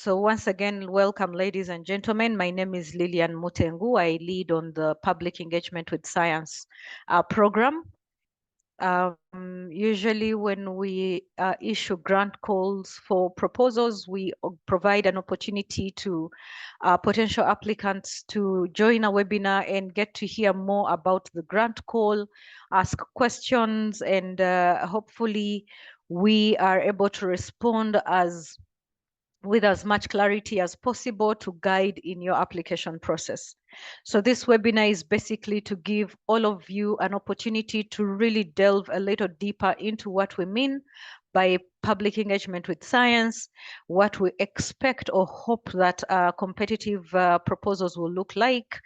So once again, welcome, ladies and gentlemen. My name is Lilian Mutengu. I lead on the Public Engagement with Science program. Usually when we issue grant calls for proposals, we provide an opportunity to potential applicants to join a webinar and get to hear more about the grant call, ask questions, and hopefully we are able to respond with as much clarity as possible to guide in your application process. So this webinar is basically to give all of you an opportunity to really delve a little deeper into what we mean by public engagement with science, what we expect or hope that competitive proposals will look like,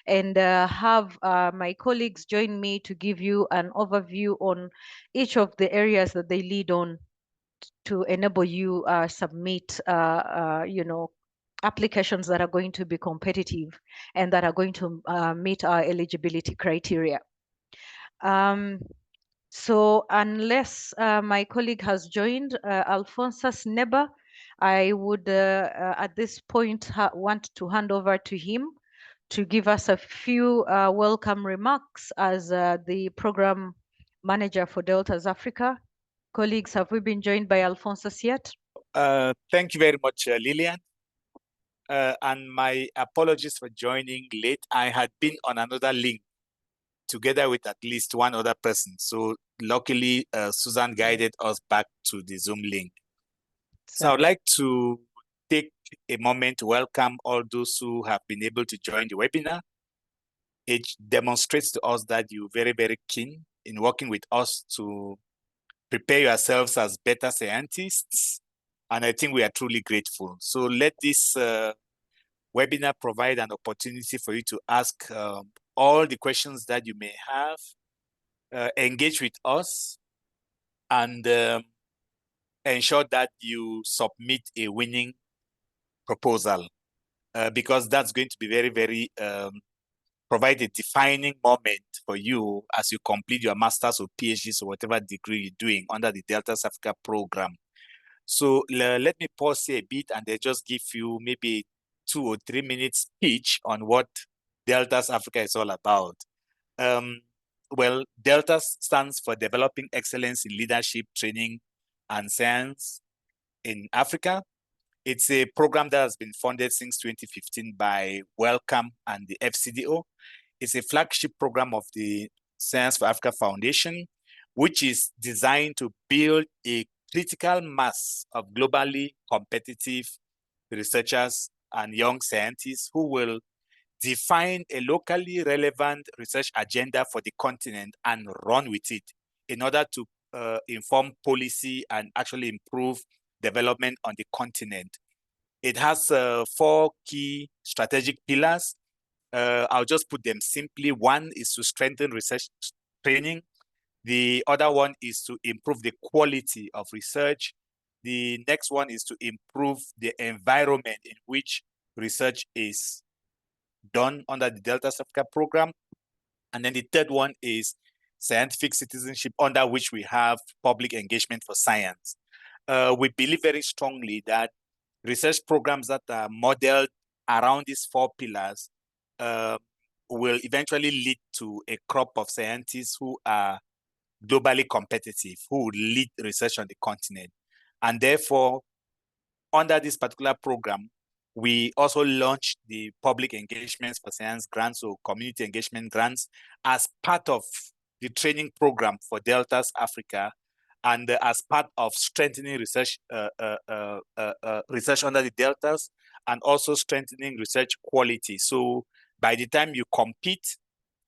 and have my colleagues join me to give you an overview on each of the areas that they lead on to enable you submit, applications that are going to be competitive and that are going to meet our eligibility criteria. So unless my colleague has joined, Alphonsus Neba, I would at this point want to hand over to him to give us a few welcome remarks as the program manager for DELTAS Africa. Colleagues, have we been joined by Alphonsus yet? Thank you very much, Lillian. And my apologies for joining late. I had been on another link together with at least one other person. So luckily, Susan guided us back to the Zoom link. So I would like to take a moment to welcome all those who have been able to join the webinar. It demonstrates to us that you're very, very keen in working with us to prepare yourselves as better scientists. And I think we are truly grateful. So let this webinar provide an opportunity for you to ask all the questions that you may have, engage with us, and ensure that you submit a winning proposal, because that's going to be very, very, provide a defining moment for you as you complete your master's or PhDs or whatever degree you're doing under the DELTAS Africa program. So let me pause here a bit and then just give you maybe 2 or 3 minutes speech on what DELTAS Africa is all about. Well, DELTAS stands for Developing Excellence in Leadership, Training, and Science in Africa. It's a program that has been funded since 2015 by Wellcome and the FCDO. It's a flagship program of the SFA for Africa Foundation, which is designed to build a critical mass of globally competitive researchers and young scientists who will define a locally relevant research agenda for the continent and run with it in order to inform policy and actually improve development on the continent. It has 4 key strategic pillars. I'll just put them simply. One is to strengthen research training. The other one is to improve the quality of research. The next one is to improve the environment in which research is done under the DELTAS Africa program. And then the third one is scientific citizenship, under which we have public engagement for science. We believe very strongly that research programs that are modeled around these 4 pillars will eventually lead to a crop of scientists who are globally competitive, who would lead research on the continent. And therefore, under this particular program, we also launched the public engagements for science grants, or community engagement grants, as part of the training program for DELTAS Africa, and as part of strengthening research, research under the DELTAS, and also strengthening research quality. So by the time you compete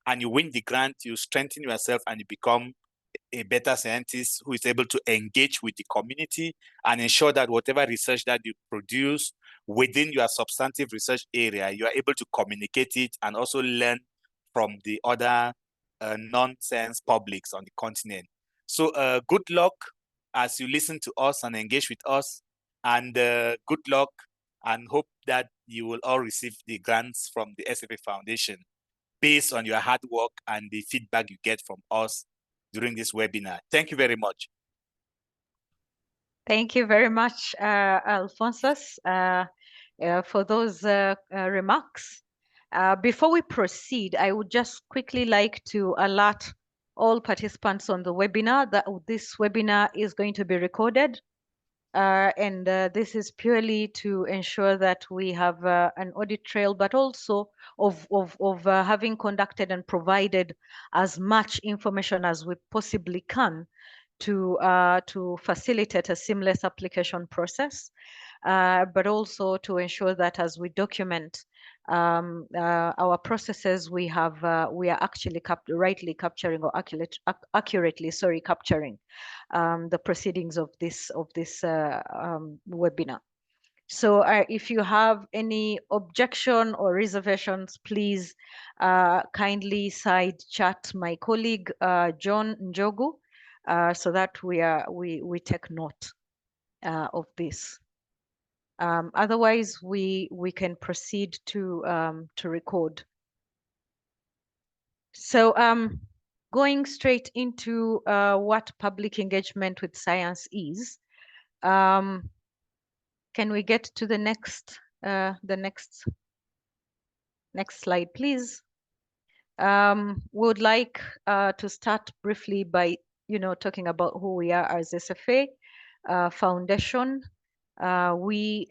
and you win the grant, you strengthen yourself and you become a better scientist who is able to engage with the community and ensure that whatever research that you produce within your substantive research area, you are able to communicate it and also learn from the other non-science publics on the continent. So good luck as you listen to us and engage with us, and good luck, and hope that you will all receive the grants from the SFA Foundation based on your hard work and the feedback you get from us during this webinar. Thank you very much. Thank you very much, Alphonsus. for those remarks. Before we proceed, I would just quickly like to alert all participants on the webinar that this webinar is going to be recorded. And this is purely to ensure that we have an audit trail, but also of having conducted and provided as much information as we possibly can to facilitate a seamless application process, but also to ensure that as we document our processes, we are actually rightly capturing or accurately, capturing the proceedings of this webinar. So if you have any objection or reservations, please kindly side chat my colleague John Njogu, so that we take note of this. Otherwise, we can proceed to record. So going straight into what public engagement with science is. Can we get to the next next slide, please? We would like to start briefly by talking about who we are as SFA Foundation. We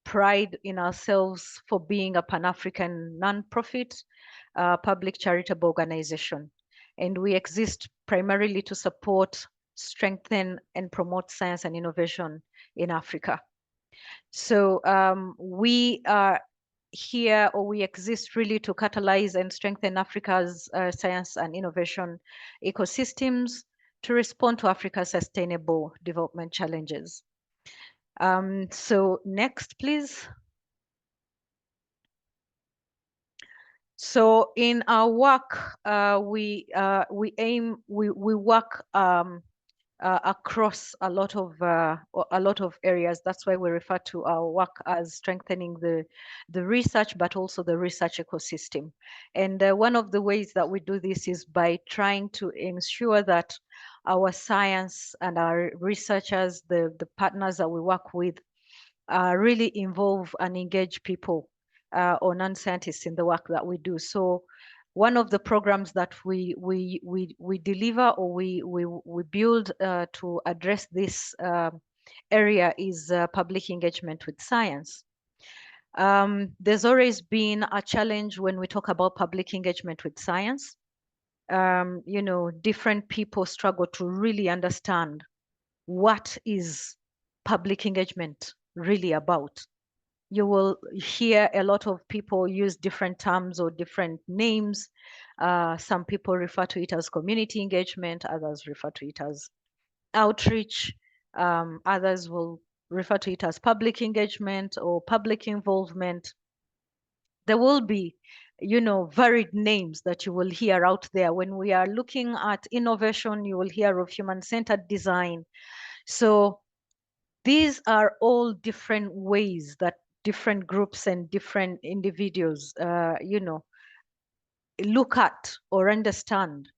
pride in ourselves for being a Pan-African non-profit public charitable organization, and we exist primarily to support, strengthen, and promote science and innovation in Africa. So we are here, or we exist really to catalyze and strengthen Africa's science and innovation ecosystems to respond to Africa's sustainable development challenges. So next, please. So in our work, we work across a lot of areas. That's why we refer to our work as strengthening the research, but also the research ecosystem. And one of the ways that we do this is by trying to ensure that our science and our researchers, the partners that we work with, really involve and engage people or non-scientists in the work that we do. So one of the programs that we deliver or we build to address this area is public engagement with science. There's always been a challenge when we talk about public engagement with science. Different people struggle to really understand what is public engagement really about. You will hear a lot of people use different terms or different names. Some people refer to it as community engagement, others refer to it as outreach, others will refer to it as public engagement or public involvement. There will be, varied names that you will hear out there. When we are looking at innovation, you will hear of human-centered design. So these are all different ways that different groups and different individuals, look at or understand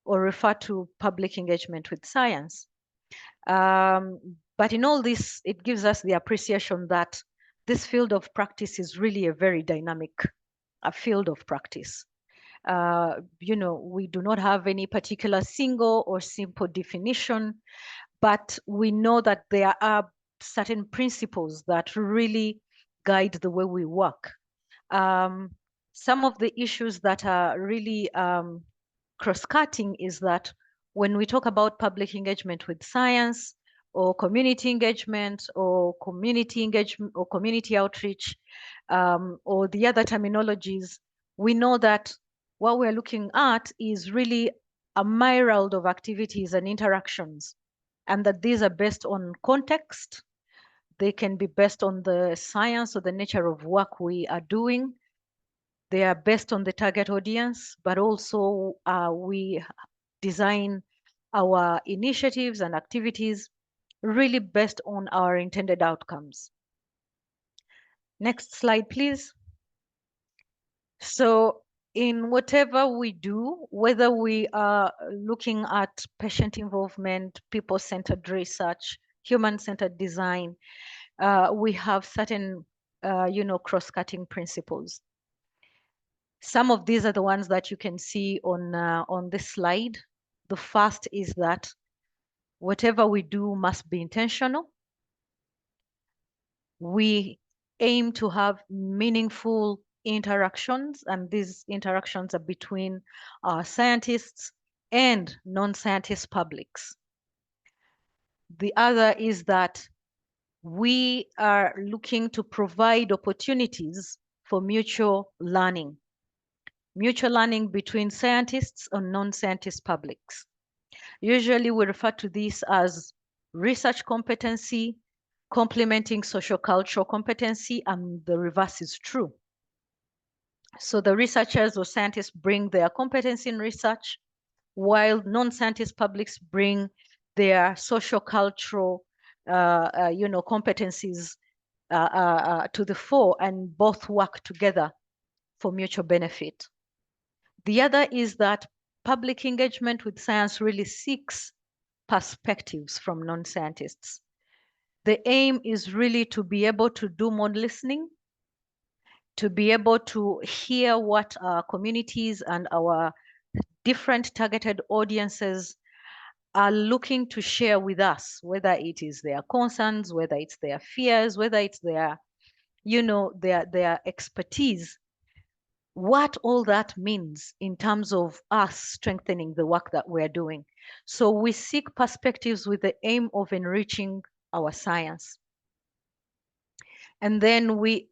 or refer to public engagement with science. But in all this, it gives us the appreciation that this field of practice is really a very dynamic field of practice. We do not have any particular single or simple definition, but we know that there are certain principles that really guide the way we work. Some of the issues that are really cross-cutting is that when we talk about public engagement with science or community engagement or community engagement or community outreach or the other terminologies, we know that what we're looking at is really a myriad of activities and interactions, and that these are based on context. They can be based on the science or the nature of work we are doing. They are based on the target audience, but also we design our initiatives and activities really based on our intended outcomes. Next slide, please. So in whatever we do, whether we are looking at patient involvement, people-centered research, human-centered design, we have certain cross-cutting principles. Some of these are the ones that you can see on this slide. The first is that whatever we do must be intentional. We aim to have meaningful interactions, and these interactions are between scientists and non-scientist publics. The other is that we are looking to provide opportunities for mutual learning between scientists and non-scientist publics. Usually we refer to this as research competency, complementing socio-cultural competency, and the reverse is true. So the researchers or scientists bring their competency in research, while non-scientist publics bring their socio-cultural competencies to the fore, and both work together for mutual benefit. The other is that public engagement with science really seeks perspectives from non-scientists. The aim is really to be able to do more listening, to be able to hear what our communities and our different targeted audiences are looking to share with us, whether it is their concerns, whether it's their fears, whether it's their, their expertise, what all that means in terms of us strengthening the work that we're doing. So we seek perspectives with the aim of enriching our science. And then we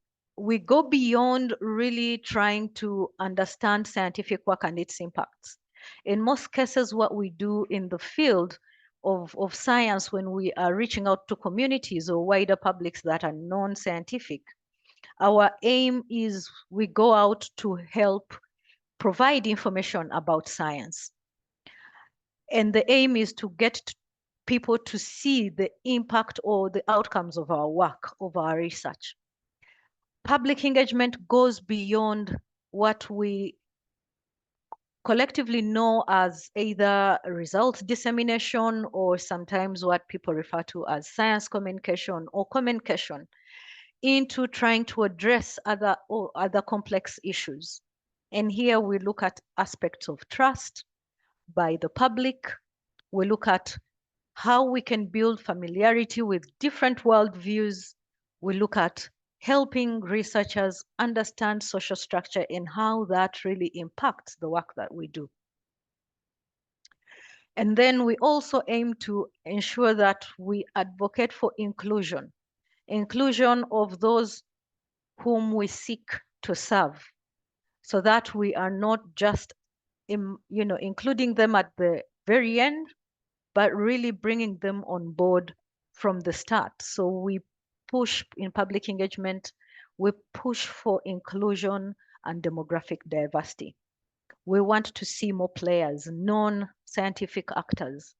go beyond really trying to understand scientific work and its impacts. In most cases, what we do in the field of science, when we are reaching out to communities or wider publics that are non-scientific, our aim is we go out to help provide information about science. And the aim is to get people to see the impact or the outcomes of our work, of our research. Public engagement goes beyond what we collectively know as either result dissemination or sometimes what people refer to as science communication or communication, into trying to address other complex issues. And here we look at aspects of trust by the public. We look at how we can build familiarity with different worldviews. We look at helping researchers understand social structure and how that really impacts the work that we do. And then we also aim to ensure that we advocate for inclusion of those whom we seek to serve, so that we are not just including them at the very end, but really bringing them on board from the start. So we push in public engagement, we push for inclusion and demographic diversity. We want to see more players, non-scientific actors,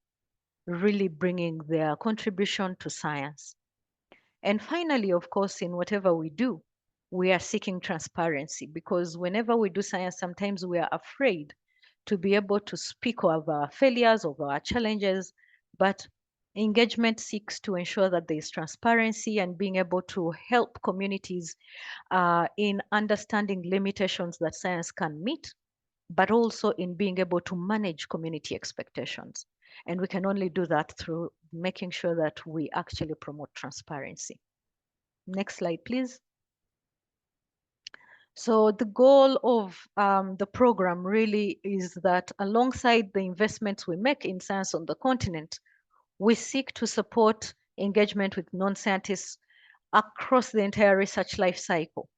really bringing their contribution to science. And finally, of course, in whatever we do, we are seeking transparency, because whenever we do science, sometimes we are afraid to be able to speak of our failures, of our challenges, but engagement seeks to ensure that there is transparency and being able to help communities in understanding limitations that science can meet, but also in being able to manage community expectations. And we can only do that through making sure that we actually promote transparency. Next slide, please. So the goal of the program really is that alongside the investments we make in science on the continent, we seek to support engagement with non-scientists across the entire research life cycle.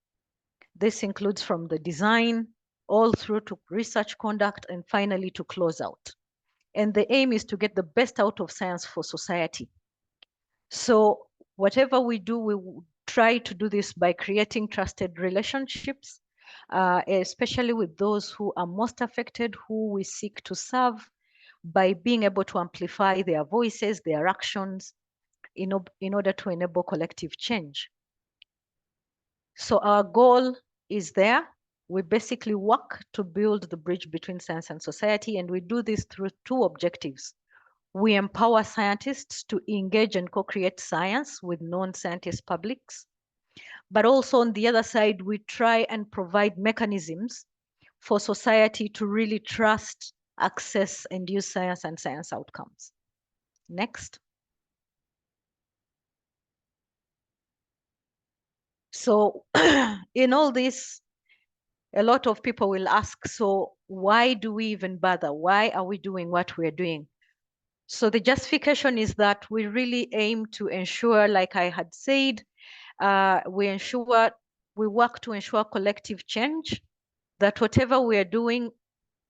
This includes from the design all through to research conduct and finally to close out. And the aim is to get the best out of science for society. So whatever we do, we try to do this by creating trusted relationships, especially with those who are most affected, who we seek to serve, by being able to amplify their voices, their actions, in order to enable collective change. So our goal is there. We basically work to build the bridge between science and society, and we do this through two objectives. We empower scientists to engage and co-create science with non-scientist publics, But also on the other side, we try and provide mechanisms for society to really trust, access, and use science and science outcomes. Next. So in all this, a lot of people will ask, so why do we even bother? Why are we doing what we're doing? So the justification is that we really aim to ensure, like I had said, we work to ensure collective change, that whatever we are doing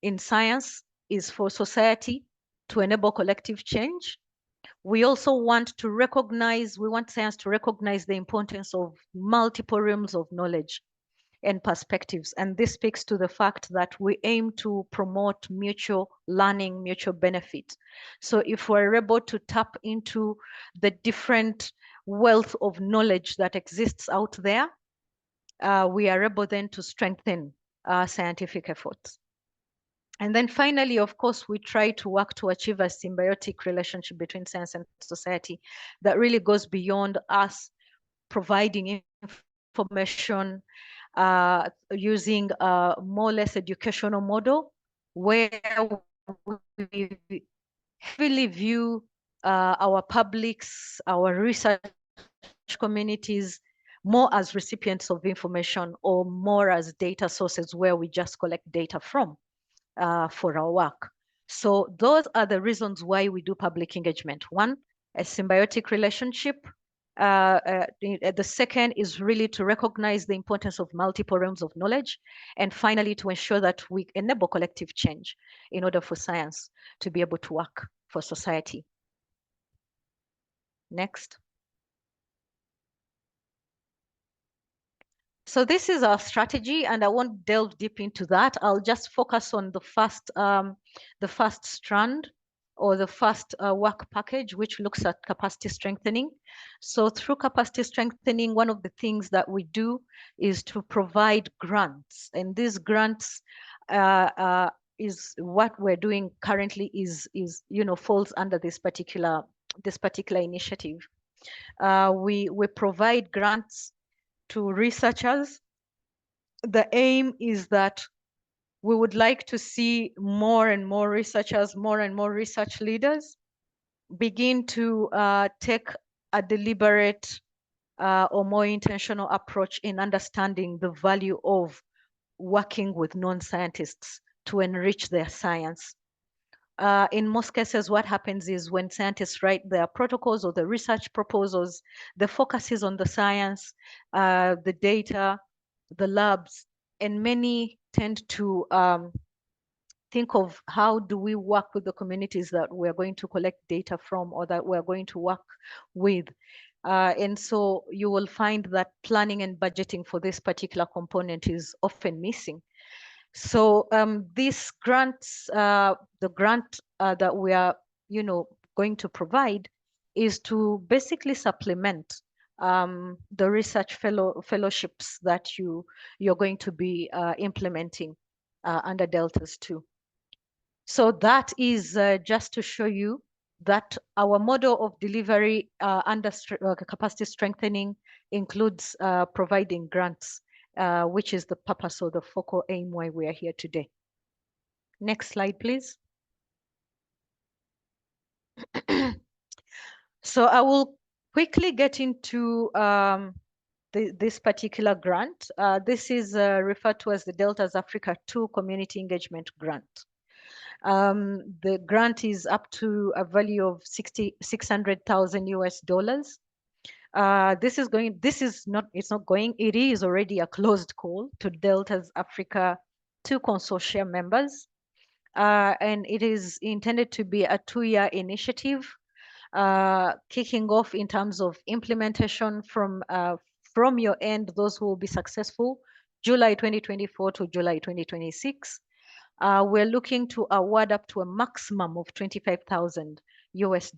in science is for society to enable collective change. We also want to recognize, we want science to recognize the importance of multiple realms of knowledge and perspectives. And this speaks to the fact that we aim to promote mutual learning, mutual benefit. So if we're able to tap into the different wealth of knowledge that exists out there, we are able then to strengthen our scientific efforts. And then finally, of course, we try to work to achieve a symbiotic relationship between science and society that really goes beyond us providing information using a more or less educational model where we heavily view our publics, our research communities more as recipients of information or more as data sources where we just collect data from for our work. So those are the reasons why we do public engagement. One, a symbiotic relationship. The second is really to recognize the importance of multiple realms of knowledge. And finally, to ensure that we enable collective change in order for science to be able to work for society. Next. So this is our strategy, and I won't delve deep into that. I'll just focus on the first strand or the first work package, which looks at capacity strengthening. So through capacity strengthening, one of the things that we do is to provide grants, and these grants is what we're doing currently is falls under this particular initiative. We provide grants to researchers. The aim is that we would like to see more and more researchers, more and more research leaders begin to take a deliberate or more intentional approach in understanding the value of working with non-scientists to enrich their science. In most cases, what happens is when scientists write their protocols or the research proposals, the focus is on the science, the data, the labs, and many tend to think of how do we work with the communities that we're going to collect data from or that we're going to work with. And so you will find that planning and budgeting for this particular component is often missing. So these grants, the grant that we are, going to provide is to basically supplement the research fellowships that you're going to be implementing under DELTAS 2. So that is just to show you that our model of delivery under capacity strengthening includes providing grants, which is the purpose or the focal aim why we are here today. Next slide, please. So I will quickly get into this particular grant. This is referred to as the DELTAS Africa 2 Community Engagement Grant. The grant is up to a value of $600,000 US. It is already a closed call to DELTAS Africa 2 consortium members. And it is intended to be a 2-year initiative, kicking off in terms of implementation from your end, those who will be successful, July 2024 to July 2026. We're looking to award up to a maximum of $25,000 US.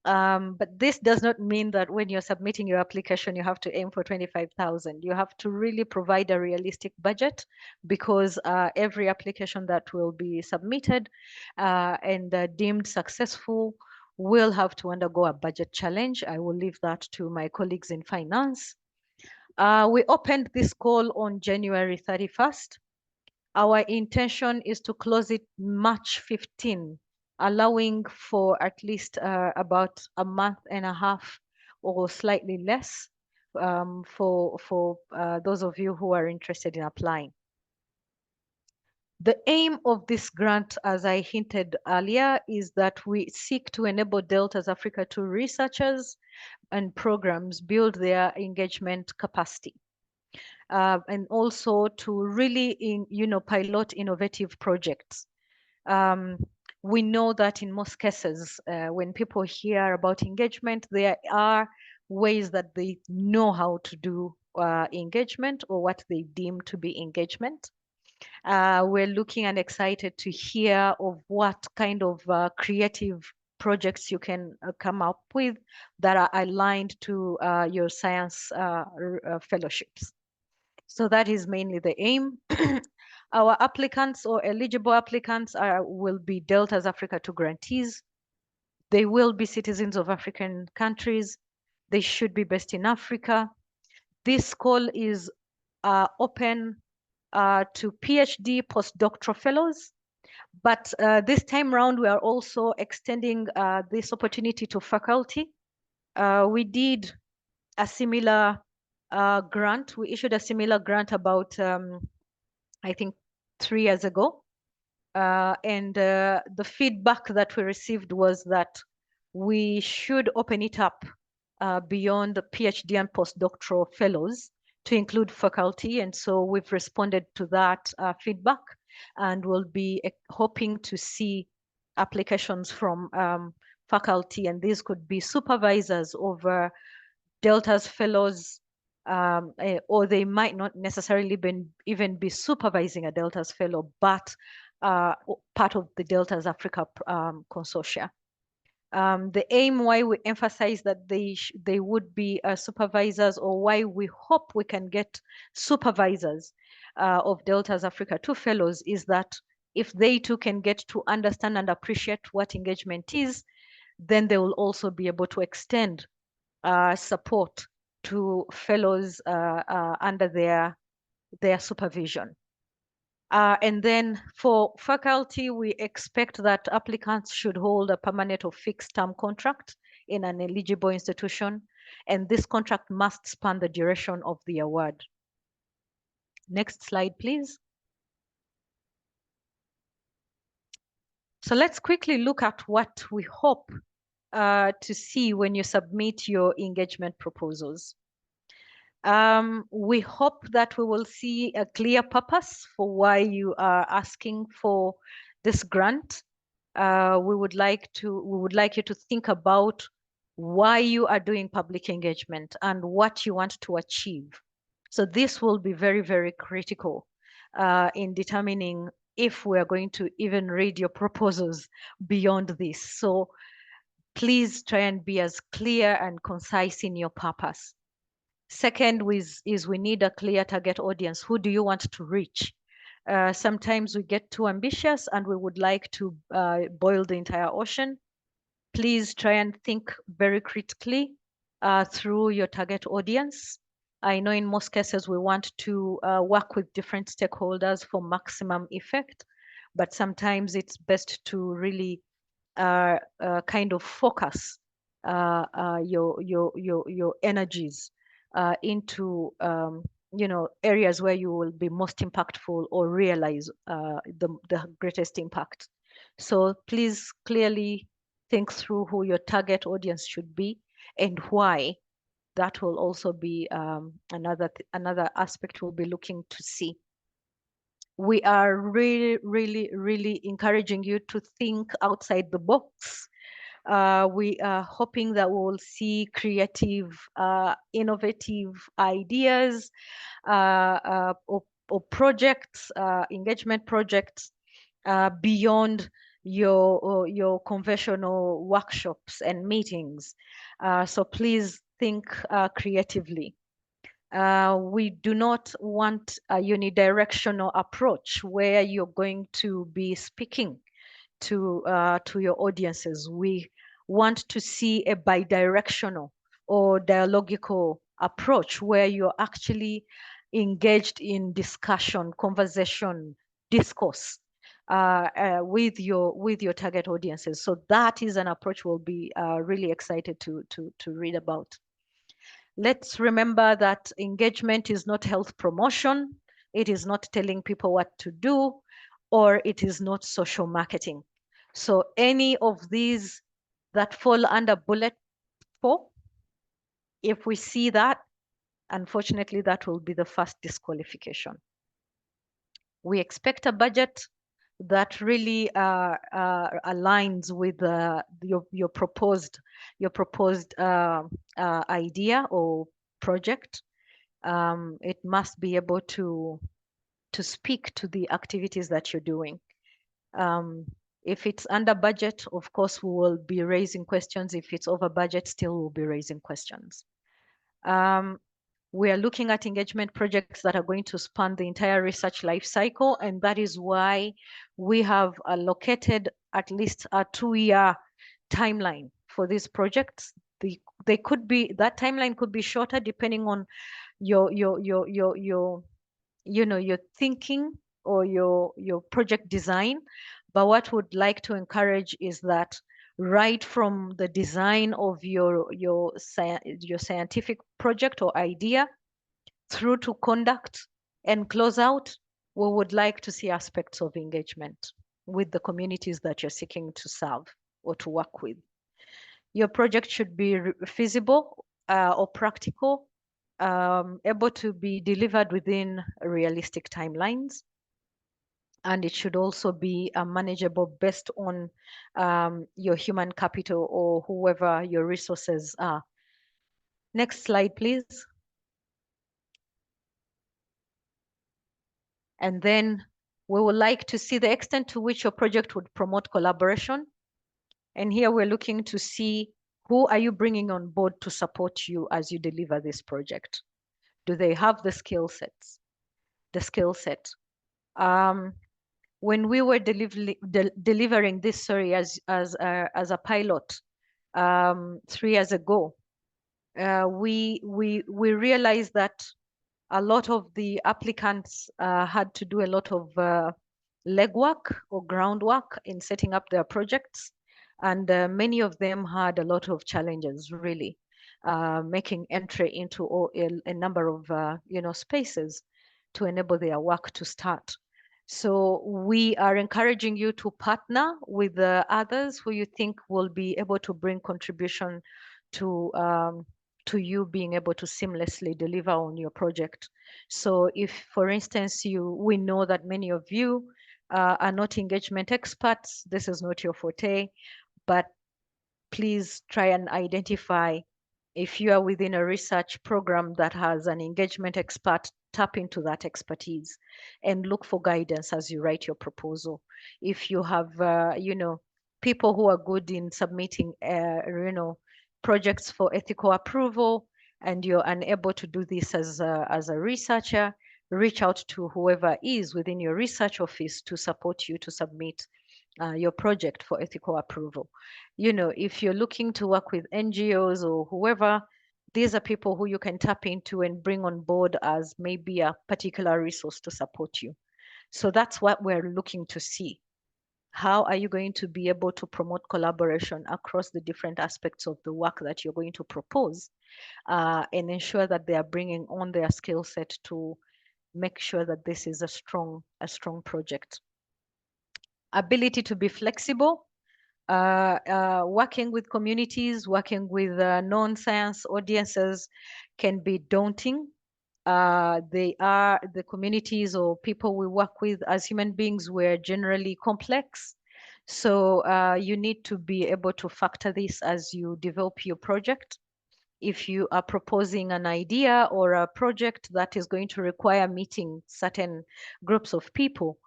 But this does not mean that when you're submitting your application, you have to aim for 25,000. You have to really provide a realistic budget because every application that will be submitted and deemed successful will have to undergo a budget challenge. I will leave that to my colleagues in finance. We opened this call on January 31st. Our intention is to close it March 15, allowing for at least about a month and a half or slightly less for those of you who are interested in applying. The aim of this grant, as I hinted earlier, is that we seek to enable Deltas Africa to researchers and programs build their engagement capacity. And also to really, pilot innovative projects. We know that in most cases, when people hear about engagement, there are ways that they know how to do engagement or what they deem to be engagement. We're looking and excited to hear of what kind of creative projects you can come up with that are aligned to your science fellowships. So that is mainly the aim. Our applicants or eligible applicants will be Deltas Africa 2 grantees. They will be citizens of African countries. They should be based in Africa. This call is open to PhD postdoctoral fellows. But this time around, we are also extending this opportunity to faculty. We did a similar grant. We issued a similar grant about, I think, 3 years ago. And the feedback that we received was that we should open it up beyond the PhD and postdoctoral fellows to include faculty. And so we've responded to that feedback, and we'll be hoping to see applications from faculty. And these could be supervisors over Deltas fellows, or they might not necessarily even be supervising a Deltas fellow, but part of the Deltas Africa consortia. The aim why we emphasize that they would be supervisors, or why we hope we can get supervisors of Deltas Africa 2 fellows, is that if they too can get to understand and appreciate what engagement is, then they will also be able to extend support to fellows under their supervision. And then for faculty, we expect that applicants should hold a permanent or fixed term contract in an eligible institution, and this contract must span the duration of the award. Next slide, please. So let's quickly look at what we hope to see when you submit your engagement proposals. We hope that we will see a clear purpose for why you are asking for this grant. We would like you to think about why you are doing public engagement and what you want to achieve. So this will be very, very critical in determining if we are going to even read your proposals beyond this. So please try and be as clear and concise in your purpose. Second is we need a clear target audience. Who do you want to reach? Sometimes we get too ambitious and we would like to boil the entire ocean. Please try and think very critically through your target audience. I know in most cases we want to work with different stakeholders for maximum effect, but sometimes it's best to really kind of focus your energies into areas where you will be most impactful or realize the greatest impact. So please clearly think through who your target audience should be and why. That will also be another aspect we'll be looking to see. We are really encouraging you to think outside the box. We are hoping that we will see creative, innovative ideas or projects, engagement projects beyond your conventional workshops and meetings. So please think creatively. We do not want a unidirectional approach where you're going to be speaking to your audiences. We want to see a bidirectional or dialogical approach where you're actually engaged in discussion, conversation, discourse with your target audiences. So that is an approach we'll be really excited to read about. Let's remember that engagement is not health promotion. It is not telling people what to do, or it is not social marketing. So any of these that fall under bullet 4, if we see that, unfortunately, that will be the first disqualification. We expect a budget that really aligns with your proposed idea or project. It must be able to speak to the activities that you're doing. If it's under budget, of course, we will be raising questions. If it's over budget, still we'll be raising questions. We are looking at engagement projects that are going to span the entire research life cycle, and that is why we have allocated at least a 2-year timeline for these projects. They could be, that timeline could be shorter depending on your thinking or your project design. But what would like to encourage is that right from the design of your scientific project or idea through to conduct and close out, we would like to see aspects of engagement with the communities that you're seeking to serve or to work with. Your project should be feasible or practical, able to be delivered within realistic timelines. And it should also be manageable based on your human capital or whoever your resources are. Next slide, please. And then we would like to see the extent to which your project would promote collaboration. And here we're looking to see who are you bringing on board to support you as you deliver this project. Do they have the skill sets? The skill set. When we were delivering this, sorry, as a pilot 3 years ago, we realized that a lot of the applicants had to do a lot of legwork or groundwork in setting up their projects, and many of them had a lot of challenges, really, making entry into a number of spaces to enable their work to start. So we are encouraging you to partner with others who you think will be able to bring contribution to you being able to seamlessly deliver on your project. So if, for instance, we know that many of you are not engagement experts, this is not your forte, but please try and identify if you are within a research program that has an engagement expert, tap into that expertise and look for guidance as you write your proposal. If you have, people who are good in submitting, projects for ethical approval, and you're unable to do this as a researcher, reach out to whoever is within your research office to support you to submit your project for ethical approval. If you're looking to work with NGOs or whoever, these are people who you can tap into and bring on board as maybe a particular resource to support you. So that's what we're looking to see. How are you going to be able to promote collaboration across the different aspects of the work that you're going to propose and ensure that they are bringing on their skill set to make sure that this is a strong project. Ability to be flexible, working with communities, working with non-science audiences can be daunting. The communities or people we work with as human beings, we're generally complex. So you need to be able to factor this as you develop your project. If you are proposing an idea or a project that is going to require meeting certain groups of people,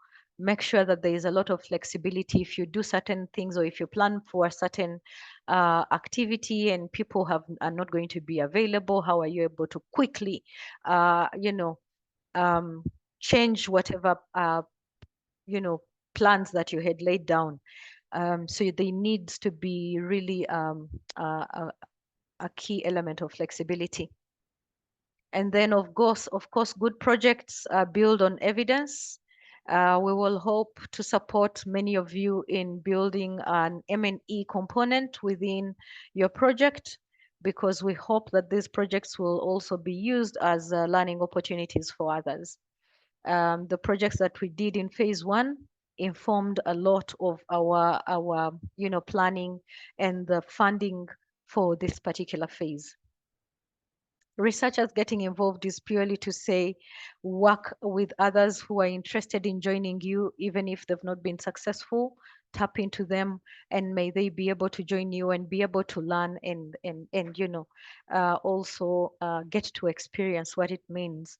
make sure that there is a lot of flexibility. If you do certain things or if you plan for a certain activity and people are not going to be available, how are you able to quickly, change whatever, plans that you had laid down? So there needs to be really a key element of flexibility. And then of course, good projects build on evidence. We will hope to support many of you in building an M&E component within your project, because we hope that these projects will also be used as learning opportunities for others. The projects that we did in phase 1 informed a lot of our planning and the funding for this particular phase. Researchers getting involved is purely to say, work with others who are interested in joining you, even if they've not been successful. Tap into them, and may they be able to join you and be able to learn and also get to experience what it means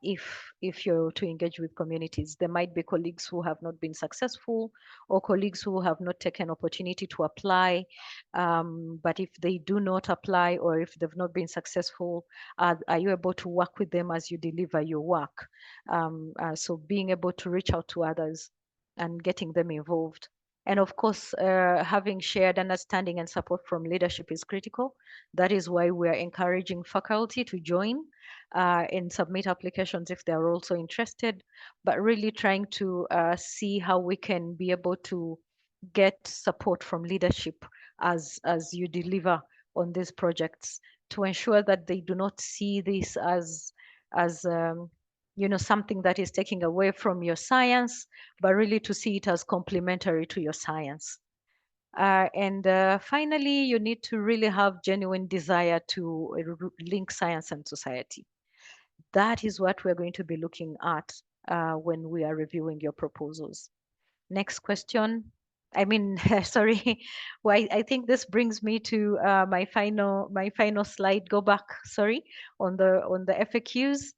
if you're to engage with communities. There might be colleagues who have not been successful, or colleagues who have not taken opportunity to apply. But if they do not apply, or if they've not been successful, are you able to work with them as you deliver your work? So being able to reach out to others and getting them involved. And of course, having shared understanding and support from leadership is critical. That is why we are encouraging faculty to join and submit applications if they're also interested, but really trying to see how we can be able to get support from leadership as you deliver on these projects, to ensure that they do not see this as something that is taking away from your science, but really to see it as complementary to your science. And finally, you need to really have genuine desire to link science and society. That is what we're going to be looking at when we are reviewing your proposals. Next question. I mean, sorry. Well, I think this brings me to my final slide. Go back, sorry, on the FAQs.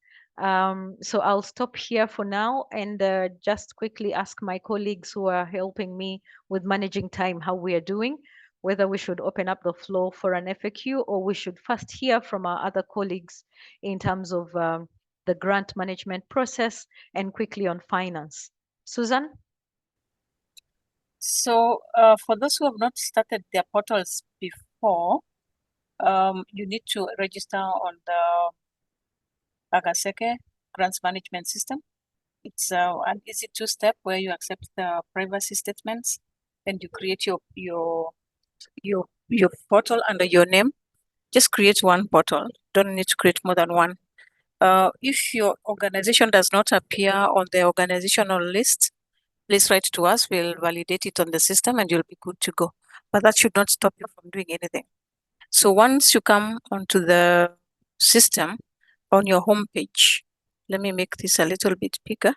So I'll stop here for now and just quickly ask my colleagues who are helping me with managing time how we are doing, whether we should open up the floor for an FAQ, or we should first hear from our other colleagues in terms of the grant management process, and quickly on finance. Susan? So for those who have not started their portals before, you need to register on the Agaseke Grants Management System. It's an easy two-step where you accept the privacy statements and you create your portal under your name. Just create one portal. Don't need to create more than one. If your organization does not appear on the organizational list, please write to us. We'll validate it on the system and you'll be good to go. But that should not stop you from doing anything. So once you come onto the system on your home page, let me make this a little bit bigger.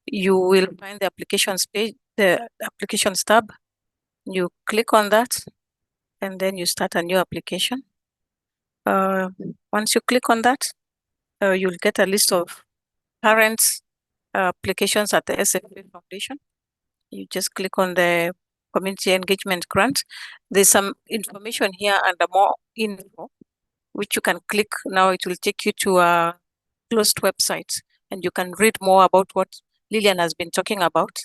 You will find the applications page, the applications tab. You click on that and then you start a new application. Once you click on that, you'll get a list of current applications at the SFA Foundation. You just click on the community engagement grant. There's some information here under more info, which you can click. Now it will take you to a closed website and you can read more about what Lillian has been talking about.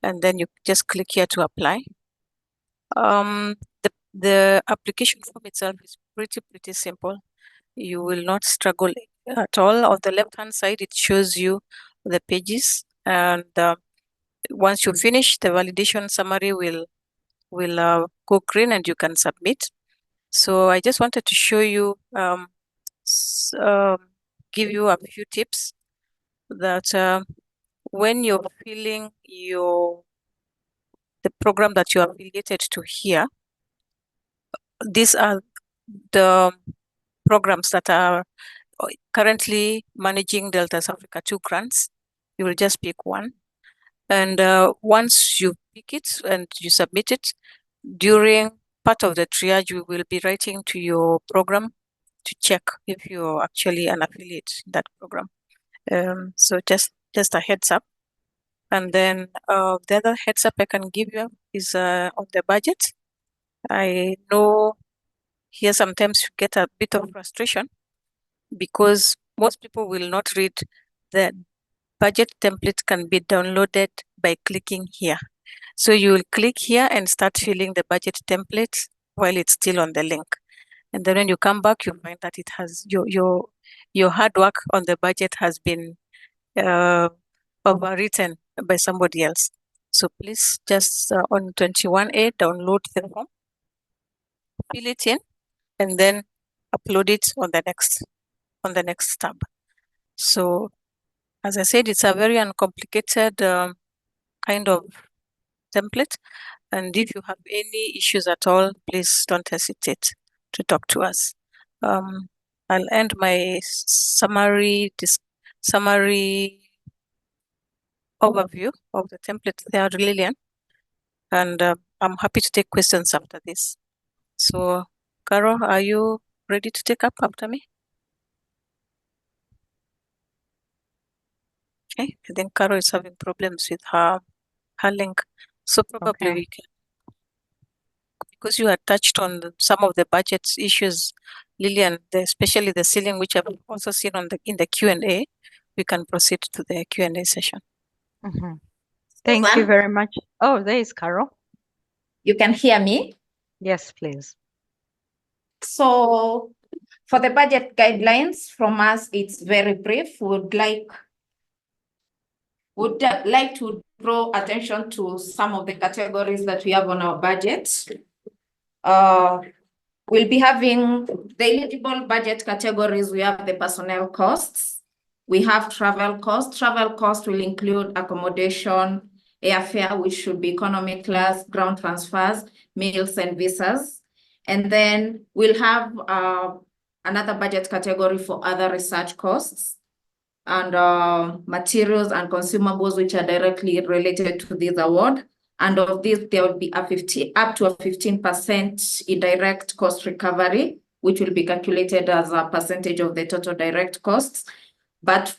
And then you just click here to apply. The application form itself is pretty simple. You will not struggle at all. On the left-hand side, it shows you the pages, and once you finish, the validation summary will go green and you can submit. So I just wanted to show you, give you a few tips that when you're filling the program that you are affiliated to here, these are the programs that are currently managing DELTAS Africa 2 grants. You will just pick one. And once you pick it and you submit it, during part of the triage, we will be writing to your program to check if you're actually an affiliate in that program. So just a heads up. And then the other heads up I can give you is on the budget. I know here sometimes you get a bit of frustration because most people will not read the budget template can be downloaded by clicking here. So you will click here and start filling the budget template while it's still on the link. And then when you come back, you find that it has your your hard work on the budget has been overwritten by somebody else. So please just on 21A, download the form, fill it in, and then upload it on the next tab. So as I said, it's a very uncomplicated kind of template. And if you have any issues at all, please don't hesitate to talk to us. I'll end my summary overview of the template there, Lillian, and I'm happy to take questions after this. So, Caro, are you ready to take up after me? Okay, I think Caro is having problems with her link, so probably Okay. we can, because you had touched on some of the budget issues, Lillian, especially the ceiling, which I've also seen in the Q&A. We can proceed to the Q&A session. Mhm. Thank you Susan, very much. Oh, there is Carol. you can hear me. Yes, please. So for the budget guidelines from us, it's very brief. Would like to draw attention to some of the categories that we have on our budget. We'll be having the eligible budget categories. We have the personnel costs. We have travel costs. Travel cost will include accommodation, airfare, which should be economy class, ground transfers, meals and visas. And then we'll have another budget category for other research costs and materials and consumables, which are directly related to this award. And of this, there will be up to a 15% indirect cost recovery, which will be calculated as a percentage of the total direct costs. But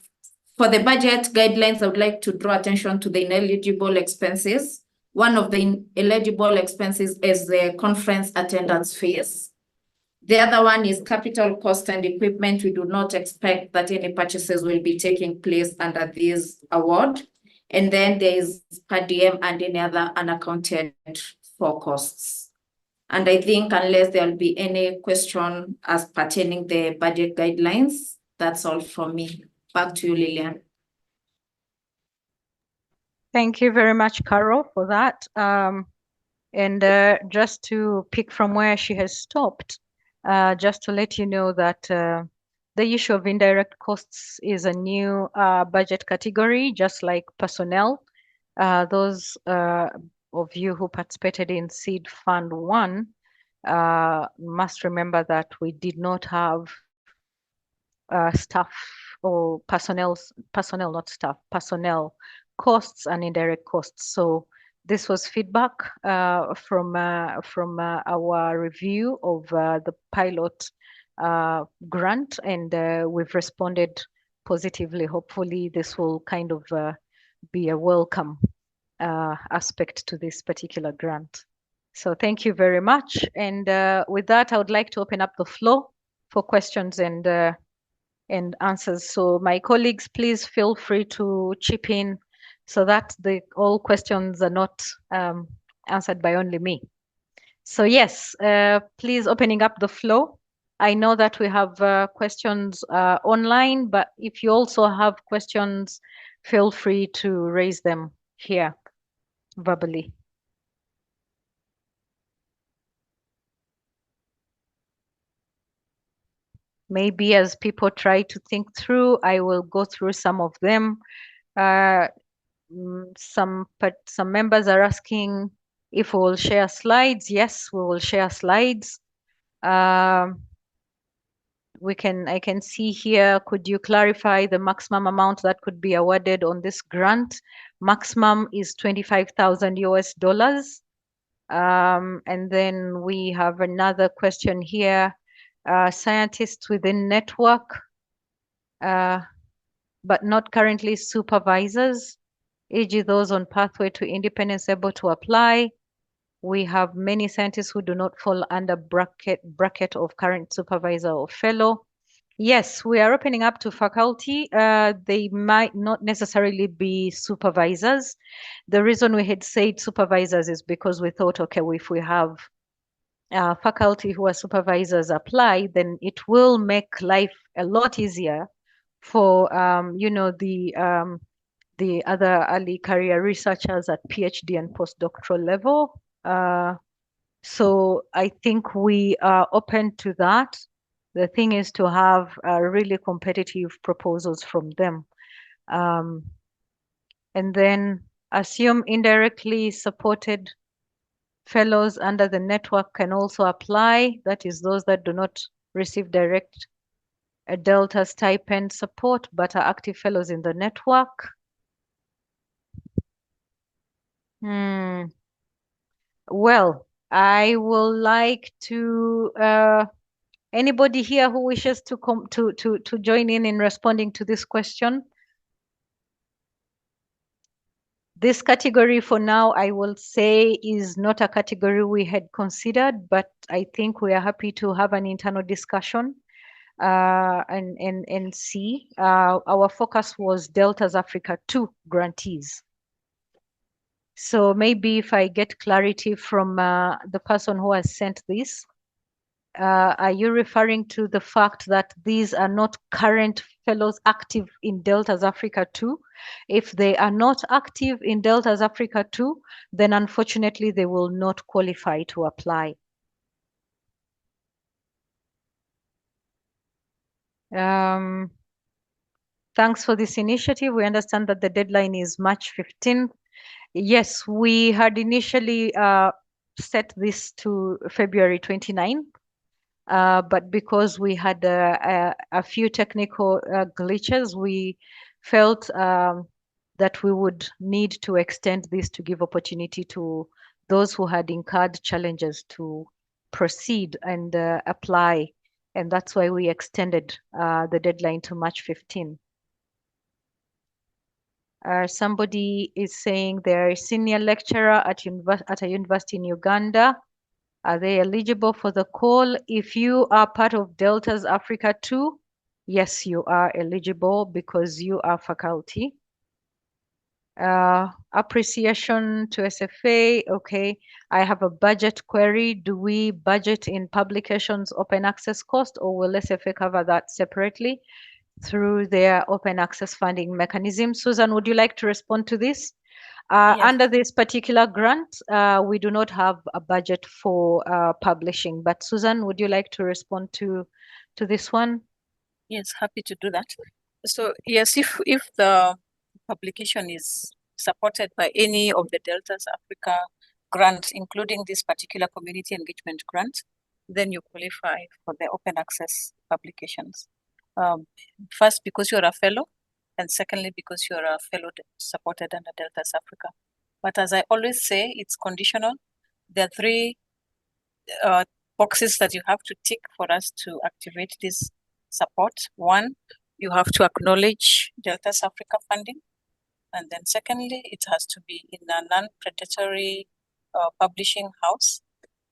for the budget guidelines, I would like to draw attention to the ineligible expenses. One of the ineligible expenses is the conference attendance fees. The other one is capital cost and equipment. We do not expect that any purchases will be taking place under this award. And then there is per diem and any other unaccounted for costs. And I think unless there will be any question as pertaining the budget guidelines, that's all from me. Back to you, Lillian. Thank you very much, Carol, for that. And just to pick from where she has stopped, just to let you know that the issue of indirect costs is a new budget category, just like personnel. Those of you who participated in Seed Fund 1 must remember that we did not have staff or personnel, not staff, personnel costs and indirect costs. So this was feedback from our review of the pilot grant, and we've responded positively. Hopefully this will kind of be a welcome aspect to this particular grant. So thank you very much. And with that, I would like to open up the floor for questions and answers. So my colleagues, please feel free to chip in so that all questions are not answered by only me. So yes, please opening up the floor. I know that we have questions online, but if you also have questions, feel free to raise them here verbally. Maybe as people try to think through, I will go through some of them. Some members are asking if we will share slides. Yes, we will share slides. I can see here, could you clarify the maximum amount that could be awarded on this grant? Maximum is $25,000 US. And then we have another question here. Scientists within network, but not currently supervisors, e.g. those on pathway to independence able to apply. We have many scientists who do not fall under bracket of current supervisor or fellow. Yes, we are opening up to faculty. They might not necessarily be supervisors. The reason we had said supervisors is because we thought, okay, if we have faculty who are supervisors apply, then it will make life a lot easier for the other early career researchers at PhD and postdoctoral level. So I think we are open to that. The thing is to have really competitive proposals from them. And then assume indirectly supported fellows under the network can also apply. That is those that do not receive direct DELTA stipend support, but are active fellows in the network. Well, I will like to anybody here who wishes to come to join in responding to this question. This category for now, I will say, is not a category we had considered, but I think we are happy to have an internal discussion and see. Our focus was DELTAS Africa 2 grantees. So maybe if I get clarity from the person who has sent this, are you referring to the fact that these are not current fellows active in DELTAS Africa 2? If they are not active in DELTAS Africa 2, then unfortunately they will not qualify to apply. Thanks for this initiative. We understand that the deadline is March 15th. Yes, we had initially set this to February 29th. But because we had a few technical glitches, we felt that we would need to extend this to give opportunity to those who had incurred challenges to proceed and apply. And that's why we extended the deadline to March 15. Somebody is saying they're a senior lecturer at a university in Uganda. Are they eligible for the call? If you are part of DELTAS Africa 2, yes, you are eligible because you are faculty. Appreciation to SFA. Okay, I have a budget query. Do we budget in publications open access cost, or will SFA cover that separately through their open access funding mechanism? Susan, would you like to respond to this? Yes. Under this particular grant, we do not have a budget for publishing, but Susan, would you like to respond to this one? Yes, happy to do that. So yes, if the publication is supported by any of the DELTAS Africa grants, including this particular community engagement grant, then you qualify for the open access publications. First, because you're a fellow, and secondly, because you're a fellow supported under DELTAS Africa. But as I always say, it's conditional. There are three boxes that you have to tick for us to activate this support. One, you have to acknowledge DELTAS Africa funding. And then secondly, it has to be in a non-predatory publishing house.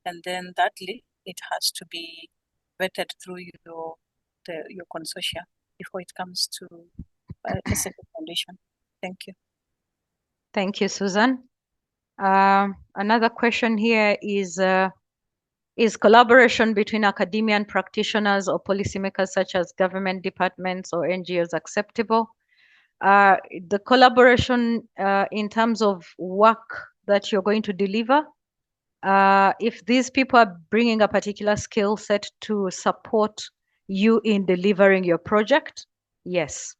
And then thirdly, it has to be vetted through your consortia before it comes to SFA Foundation. Thank you. Thank you, Susan. Another question here is collaboration between academia and practitioners or policymakers such as government departments or NGOs acceptable? The collaboration in terms of work that you're going to deliver, if these people are bringing a particular skill set to support you in delivering your project, yes.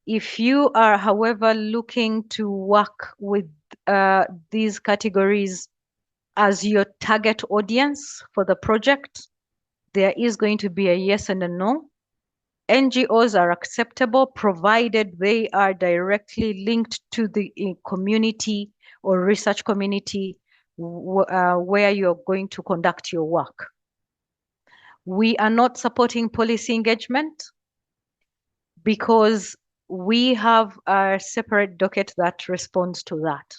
If you are, however, looking to work with these categories as your target audience for the project, there is going to be a yes and a no. NGOs are acceptable provided they are directly linked to the community or research community where you're going to conduct your work. We are not supporting policy engagement because we have a separate docket that responds to that.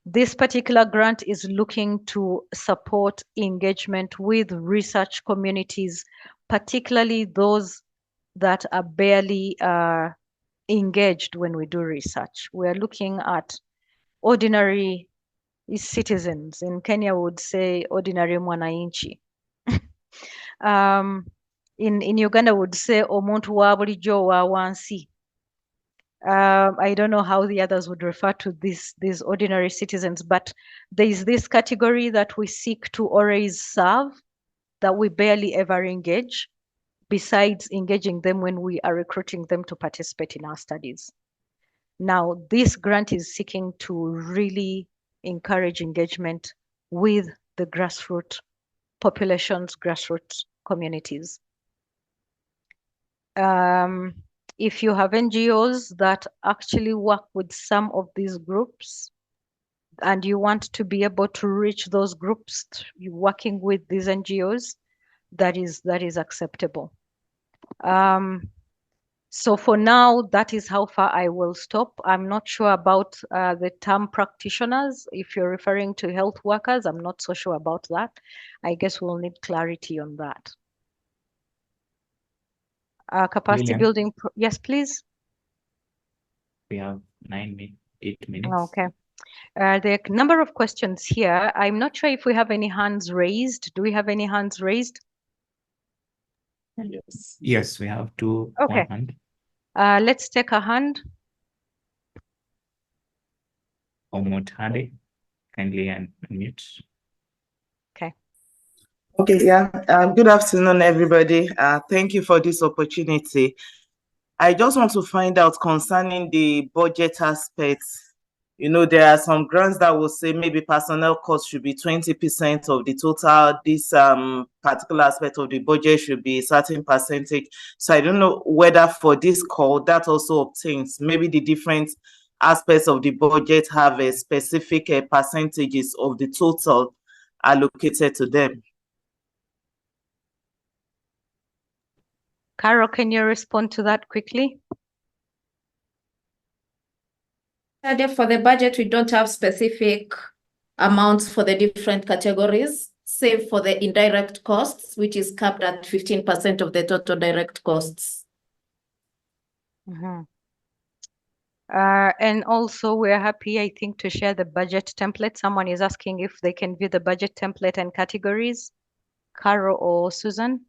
This particular grant is looking to support engagement with research communities, particularly those that are barely engaged when we do research. We're looking at ordinary is citizens. In Kenya, we would say ordinary mwananchi. In Uganda, we would say omuntu wa bulijjo wa wansi. I don't know how the others would refer to these ordinary citizens, but there is this category that we seek to always serve, that we barely ever engage, besides engaging them when we are recruiting them to participate in our studies. Now, this grant is seeking to really encourage engagement with the grassroots populations, grassroots communities. If you have NGOs that actually work with some of these groups and you want to be able to reach those groups, working with these NGOs, that is acceptable. So for now, that is how far I will stop. I'm not sure about the term practitioners. If you're referring to health workers, I'm not so sure about that. I guess we'll need clarity on that. Capacity Lillian? building, yes, please. We have 8 minutes. Okay. The number of questions here, I'm not sure if we have any hands raised. Do we have any hands raised? Yes, we have two. Okay. One hand. Let's take a hand. Omot Hadi, kindly unmute. Okay. Okay, yeah. Good afternoon, everybody. Thank you for this opportunity. I just want to find out concerning the budget aspects. You know, there are some grants that will say maybe personnel costs should be 20% of the total. This particular aspect of the budget should be a certain percentage. So I don't know whether for this call that also obtains. Maybe the different aspects of the budget have a specific percentages of the total allocated to them. Carol, can you respond to that quickly? For the budget, we don't have specific amounts for the different categories, save for the indirect costs, which is capped at 15% of the total direct costs. Mm-hmm. And also, we're happy, I think, to share the budget template. Someone is asking if they can view the budget template and categories. Carol or Susan?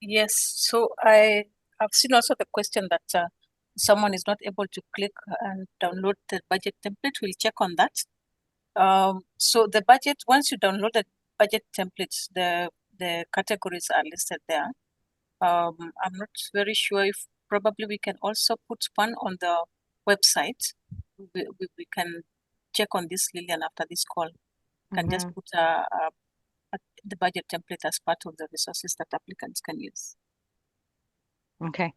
Yes, so I have seen also the question that someone is not able to click and download the budget template. We'll check on that. So the budget, once you download the budget templates, the categories are listed there. I'm not very sure if probably we can also put one on the website. We can check on this, Lillian, after this call. Can just put the budget template as part of the resources that applicants can use. Okay.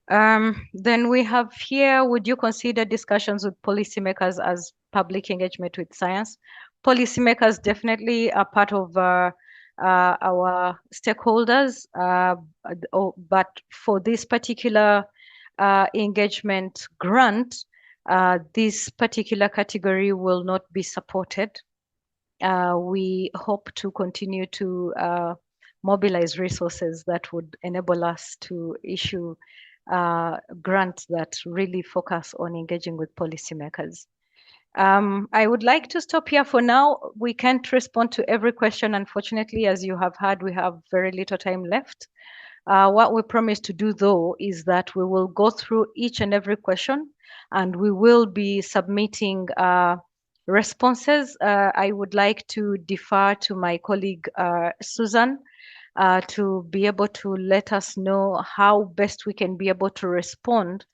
Then we have here, would you consider discussions with policymakers as public engagement with science? Policymakers definitely are part of our stakeholders, but for this particular engagement grant, this particular category will not be supported. We hope to continue to mobilize resources that would enable us to issue grants that really focus on engaging with policymakers. I would like to stop here for now. We can't respond to every question, unfortunately. As you have heard, we have very little time left. What we promise to do, though, is that we will go through each and every question, and we will be submitting responses. I would like to defer to my colleague, Susan, to be able to let us know how best we can be able to respond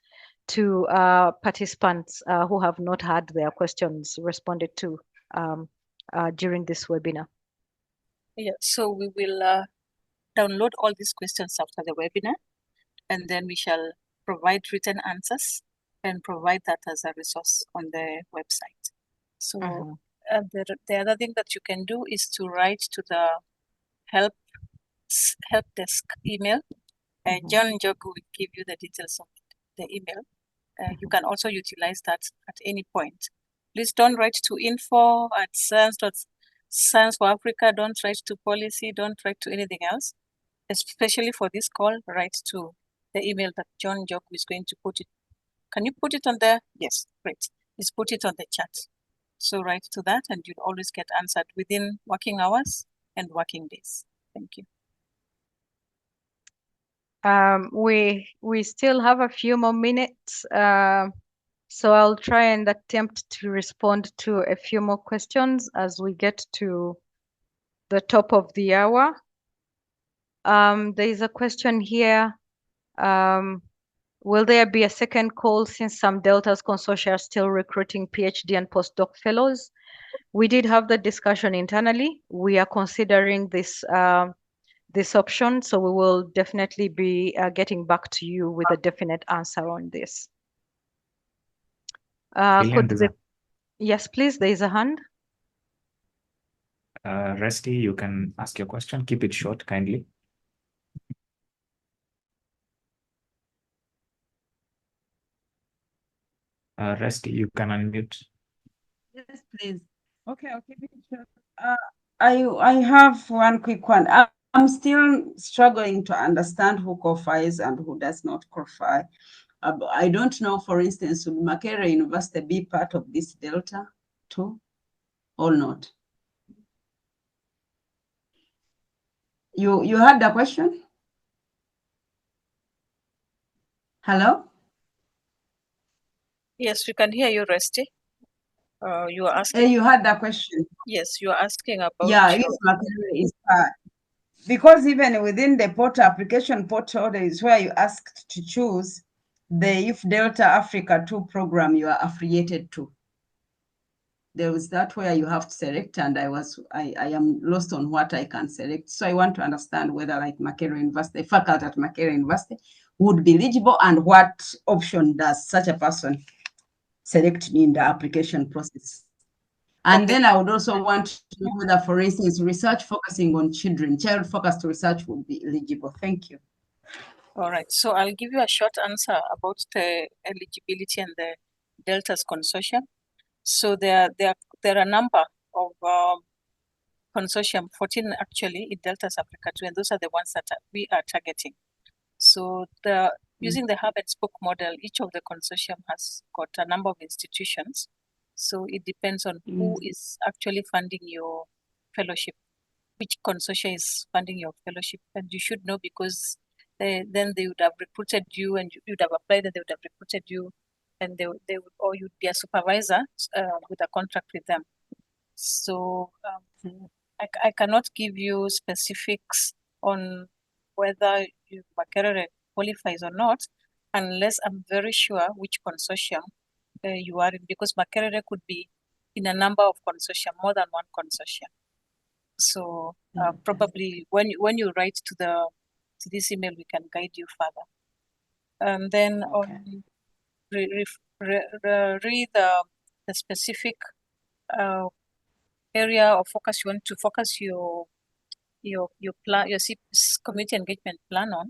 to participants who have not had their questions responded to during this webinar. Yeah, so we will download all these questions after the webinar, and then we shall provide written answers and provide that as a resource on the website. So the other thing that you can do is to write to the help desk email, and John Njogu will give you the details of the email. You can also utilize that at any point. Please don't write to info@science for Africa. Don't write to policy. Don't write to anything else. Especially for this call, write to the email that John Njogu is going to put it. Can you put it on there? Yes, great. Let's put it on the chat. So write to that and you'll always get answered within working hours and working days. Thank you. We still have a few more minutes, so I'll try and attempt to respond to a few more questions as we get to the top of the hour. There is a question here. Will there be a second call since some DELTAS consortia are still recruiting PhD and postdoc fellows? We did have the discussion internally. We are considering this option, so we will definitely be getting back to you with a definite answer on this. Yes, please, there is a hand. Rusty, you can ask your question. Keep it short, kindly. Rusty, you can unmute. Yes, please. Okay, I'll keep it short. I have one quick one. I'm still struggling to understand who qualifies and who does not qualify. I don't know, for instance, would Makerere University be part of this Delta too or not? You had the question? Hello? Yes, we can hear you, Rusty. You are asking. You had that question. Yes, you are asking about. Yeah, if Makerere is part. Because even within the portal application portal, there is where you asked to choose the If Delta Africa 2 program you are affiliated to. There was that where you have to select, and I am lost on what I can select. So I want to understand whether like Makerere University, faculty at Makerere University would be eligible, and what option does such a person select in the application process. And then I would also want to know whether, for instance, research focusing on children, child-focused research would be eligible. Thank you. All right, so I'll give you a short answer about the eligibility and the DELTAS consortium. So there are a number of consortium, 14 actually, in DELTAS Africa 2, and those are the ones that we are targeting. So using the hub and spoke model, each of the consortium has got a number of institutions. So it depends on who is actually funding your fellowship, which consortia is funding your fellowship. And you should know, because then they would have recruited you, and you'd have applied, and they would have recruited you, and they would, or you'd be a supervisor with a contract with them. So I cannot give you specifics on whether Makerere qualifies or not, unless I'm very sure which consortium you are in, because Makerere could be in a number of consortia, more than one consortium. So probably when you write to this email, we can guide you further. And then on read the specific area of focus you want to focus your plan, your community engagement plan on.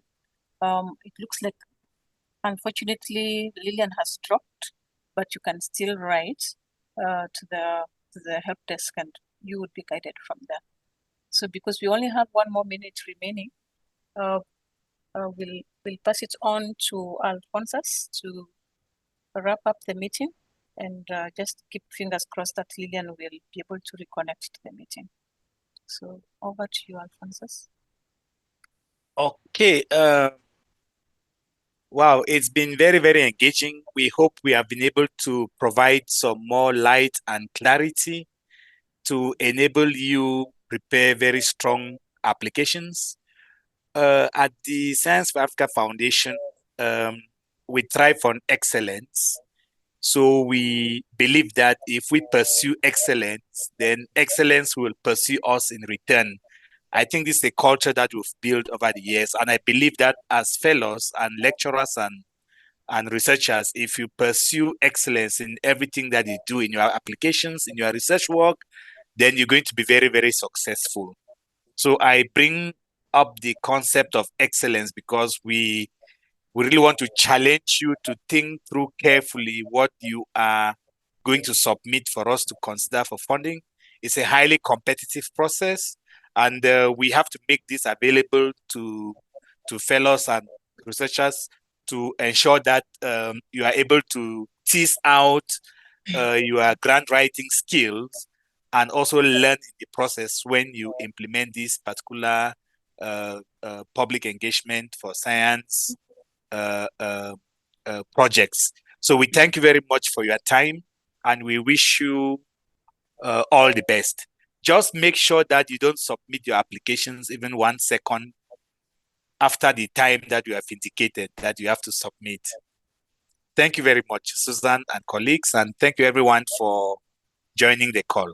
It looks like, unfortunately, Lillian has dropped, but you can still write to the help desk, and you would be guided from there. So because we only have 1 more minute remaining, we'll pass it on to Alphonsus to wrap up the meeting, and just keep fingers crossed that Lillian will be able to reconnect to the meeting. So over to you, Alphonsus. Okay. Wow, it's been very, very engaging. We hope we have been able to provide some more light and clarity to enable you prepare very strong applications. At the Science for Africa Foundation, we thrive on excellence. So we believe that if we pursue excellence, then excellence will pursue us in return. I think this is a culture that we've built over the years. And I believe that as fellows and lecturers and researchers, if you pursue excellence in everything that you do in your applications, in your research work, then you're going to be very, very successful. So I bring up the concept of excellence because we really want to challenge you to think through carefully what you are going to submit for us to consider for funding. It's a highly competitive process, and we have to make this available to fellows and researchers to ensure that you are able to tease out your grant writing skills and also learn in the process when you implement this particular public engagement for science projects. So we thank you very much for your time, and we wish you all the best. Just make sure that you don't submit your applications even 1 second after the time that you have indicated that you have to submit. Thank you very much, Susan and colleagues, and thank you everyone for joining the call.